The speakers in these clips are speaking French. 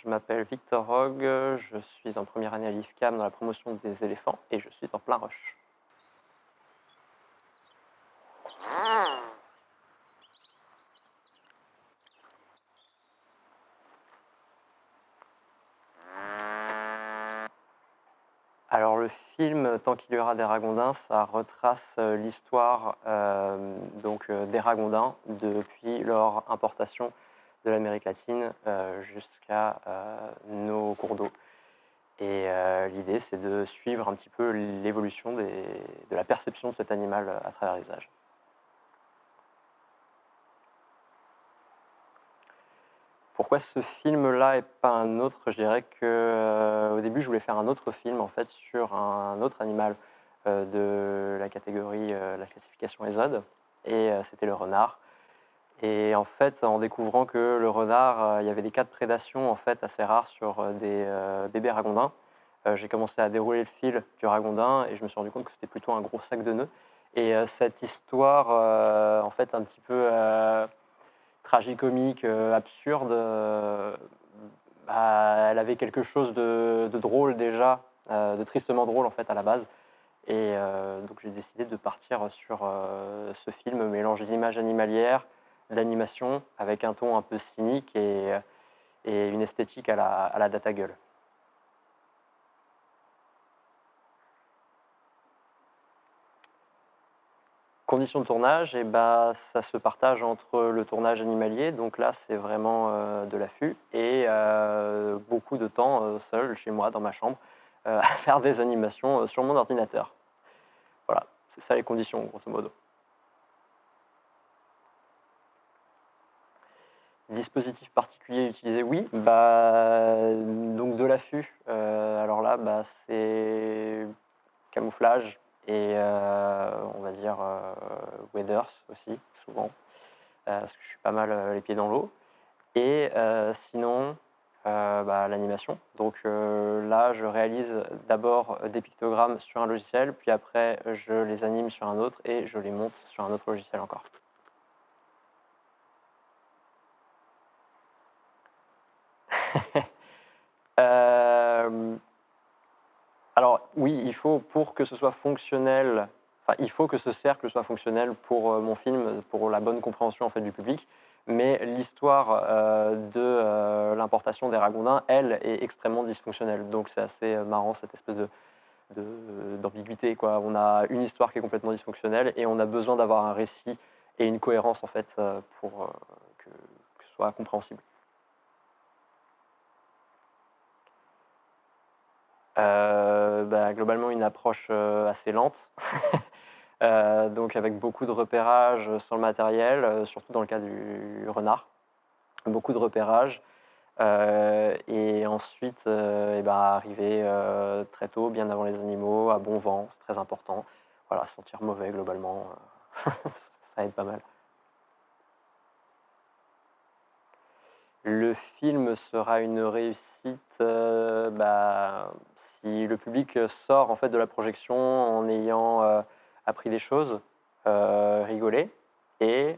je m'appelle Victor Rogue, je suis en première année à l'IFCAM dans la promotion des éléphants et je suis en plein rush. Alors le film Tant qu'il y aura des ragondins, ça retrace l'histoire des ragondins depuis leur importation de l'Amérique latine jusqu'à nos cours d'eau. Et l'idée, c'est de suivre un petit peu l'évolution de la perception de cet animal à travers les âges. Pourquoi ce film-là et pas un autre? Je dirais que au début, je voulais faire un autre film en fait sur un autre animal de la catégorie, la classification ESOD, et c'était le renard. Et en fait, en découvrant que le renard, il y avait des cas de prédation en fait assez rares sur des bébés ragondins, j'ai commencé à dérouler le fil du ragondin et je me suis rendu compte que c'était plutôt un gros sac de nœuds. Et cette histoire, en fait, un petit peu tragicomique, absurde, elle avait quelque chose de drôle déjà, de tristement drôle en fait à la base. Et donc j'ai décidé de partir sur ce film, mélange d'images animalières, d'animation, avec un ton un peu cynique et une esthétique à la Data Gueule. Conditions de tournage, et bah, ça se partage entre le tournage animalier, donc là c'est vraiment de l'affût, et beaucoup de temps seul chez moi dans ma chambre à faire des animations sur mon ordinateur. Voilà, c'est ça les conditions grosso modo. Dispositif particulier utilisé, oui, bah, donc de l'affût, alors là, bah, c'est camouflage et on va dire waders aussi souvent, parce que je suis pas mal les pieds dans l'eau. Et sinon, bah, l'animation. Donc là, je réalise d'abord des pictogrammes sur un logiciel, puis après je les anime sur un autre et je les monte sur un autre logiciel encore. Alors oui, il faut pour que ce soit fonctionnel, enfin il faut que ce cercle soit fonctionnel pour mon film, pour la bonne compréhension en fait du public. Mais l'histoire l'importation des ragondins, elle, est extrêmement dysfonctionnelle. Donc c'est assez marrant cette espèce d'ambiguïté, quoi. On a une histoire qui est complètement dysfonctionnelle et on a besoin d'avoir un récit et une cohérence en fait pour que ce soit compréhensible. Bah, globalement une approche assez lente. Donc avec beaucoup de repérage sur le matériel, surtout dans le cas du renard. Beaucoup de repérage, et ensuite, et bah, arriver très tôt, bien avant les animaux, à bon vent, c'est très important. Voilà, se sentir mauvais globalement, ça aide pas mal. Le film sera une réussite, bah, si le public sort en fait de la projection en ayant appris des choses, rigolé, et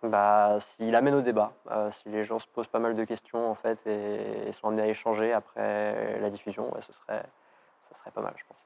bah, s'il amène au débat, si les gens se posent pas mal de questions en fait et sont amenés à échanger après la diffusion, ouais, ce serait pas mal, je pense.